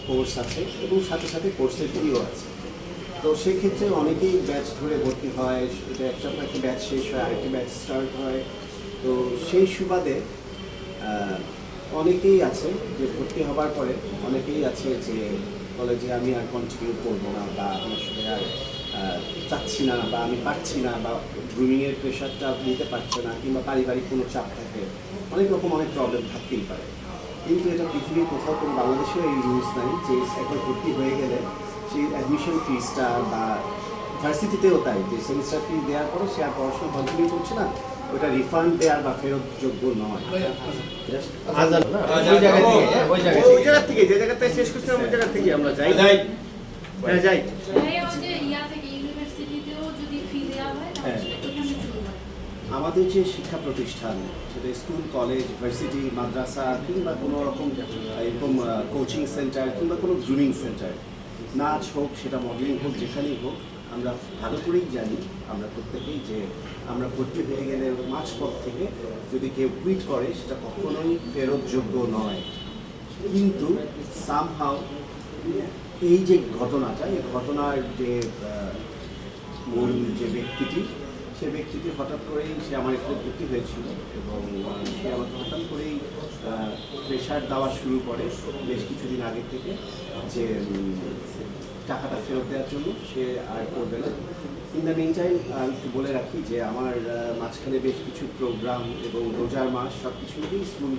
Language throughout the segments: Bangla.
কোর্স আছে এবং সাথে সাথে কোর্সের ফিও আছে। তো সেক্ষেত্রে অনেকেই ব্যাচ ধরে ভর্তি হয়, এটা একটা ব্যাচ শেষ হয়, আরেকটি ব্যাচ স্টার্ট হয়। তো সেই সুবাদে অনেকেই আছে যে ভর্তি হবার পরে অনেকেই আছে যে বলে যে আমি আর কন্টিনিউ করবো না, বা আমি আসলে আর চাচ্ছি না, বা আমি পারছি না, বা গ্রুমিংয়ের প্রেশারটা নিতে পারছে না, কিংবা পারিবারিক কোনো চাপ থাকে, অনেক রকম অনেক প্রবলেম থাকতেই পারে। কিন্তু এটা পৃথিবীর কোথাও কোনো বাংলাদেশেও এই রুলস নাই যে একবার ভর্তি হয়ে গেলে সেই অ্যাডমিশন ফিসটা, বা ভার্সিটিতেও তাই যে সেমিস্টার ফি দেওয়ার পরে সে আর পড়াশোনা কন্টিনিউ করছে না, ওটা রিফান্ড দেওয়ার বা ফেরতযোগ্য নয়। ওই জায়গা থেকে যে জায়গাতে শেষ করছিলাম ওই জায়গা থেকে আমরা যাই যাই। আমাদের যে শিক্ষা প্রতিষ্ঠান, সেটা স্কুল, কলেজ, ভার্সিটি, মাদ্রাসা, কিংবা কোনো রকম এরকম কোচিং সেন্টার, কিংবা কোনো গ্রুমিং সেন্টার, নাচ হোক, সেটা মডেলিং হোক, যেখানেই হোক, আমরা ভালো করেই জানি, আমরা প্রত্যেকেই, যে আমরা ভর্তি হয়ে গেলে মাঝপথ থেকে যদি কেউ কুইট করে সেটা কখনোই ফেরতযোগ্য নয়। কিন্তু সামহাউ এই যে ঘটনাটা, এই ঘটনার যে মূল যে ব্যক্তিটি, সে ব্যক্তিটি হঠাৎ করেই সে আমার এখানে ভর্তি হয়েছিল, এবং সে আমাকে হঠাৎ করেই প্রেশার দেওয়া শুরু করে বেশ কিছুদিন আগে থেকে, যে টাকাটা ফেরত দেওয়ার জন্য সে আর করবে না। ইন দ্য মিন টাইম আমি একটু বলে রাখি যে আমার মাঝখানে বেশ কিছু প্রোগ্রাম এবং রোজার মাস সব কিছু মিলিয়েই স্কুল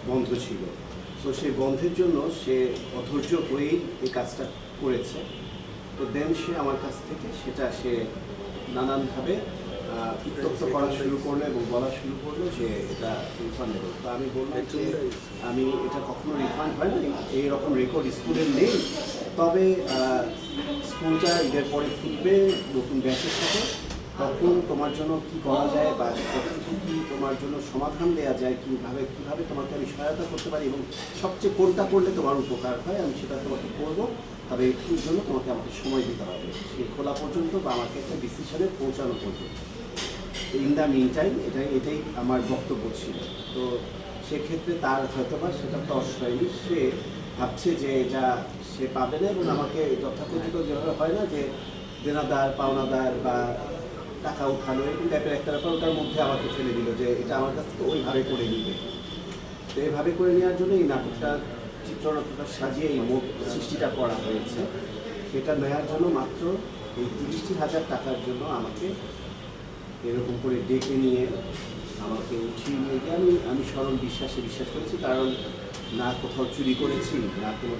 বন্ধ ছিল। তো সেই বন্ধের জন্য সে অধৈর্য হয়েই এই কাজটা করেছে। তো দেন সে আমার কাছ থেকে সেটা সে নানানভাবে উত্তপ্ত করা শুরু করলো এবং বলা শুরু করলো যে এটা রিফান্ডেবল। তো আমি বললাম যে আমি এটা কখনো রিফান্ড হয় না, এইরকম রেকর্ড স্কুলের নেই। তবে স্কুলটা ঈদের পরে খুলবে নতুন ব্যাচের সাথে, তখন তোমার জন্য কি করা যায়, বা কতটুকু কি তোমার জন্য সমাধান দেওয়া যায়, কীভাবে তোমাকে আমি সহায়তা করতে পারি, এবং সবচেয়ে কোনটা করলে তোমার উপকার হয় আমি সেটা তোমাকে করবো। তবে এটির জন্য তোমাকে আমাকে সময় দিতে হবে, সে খোলা পর্যন্ত বা আমাকে একটা ডিসিশনে পৌঁছানো পর্যন্ত। ইন দ্য মিন টাইম এটাই আমার বক্তব্য ছিল। তো সেক্ষেত্রে তার হয়তো বা সেটা তস হয়নি, সে ভাবছে যে এটা সে পাবে না, এবং আমাকে যথাকথিত যেভাবে হয় না যে দেনাদার পাওনাদার বা টাকা উঠানো, এরকম টাইপের একটা ব্যাপার, ওটার মধ্যে আমাকে ফেলে দিল যে এটা আমার কাছ থেকে ওইভাবে করে নিবে। তো এইভাবে করে নেওয়ার জন্য এই নাটকটা, চিত্রনাট্যটা সাজিয়ে এই মোট সৃষ্টিটা করা হয়েছে। সেটা নেওয়ার জন্য মাত্র এই 30,000 টাকার জন্য আমাকে এরকম করে ডেকে নিয়ে আমাকে উঠিয়ে নিয়ে গিয়ে আমি সরল বিশ্বাস করেছি, কারণ না কোথাও চুরি করেছি, না কোনো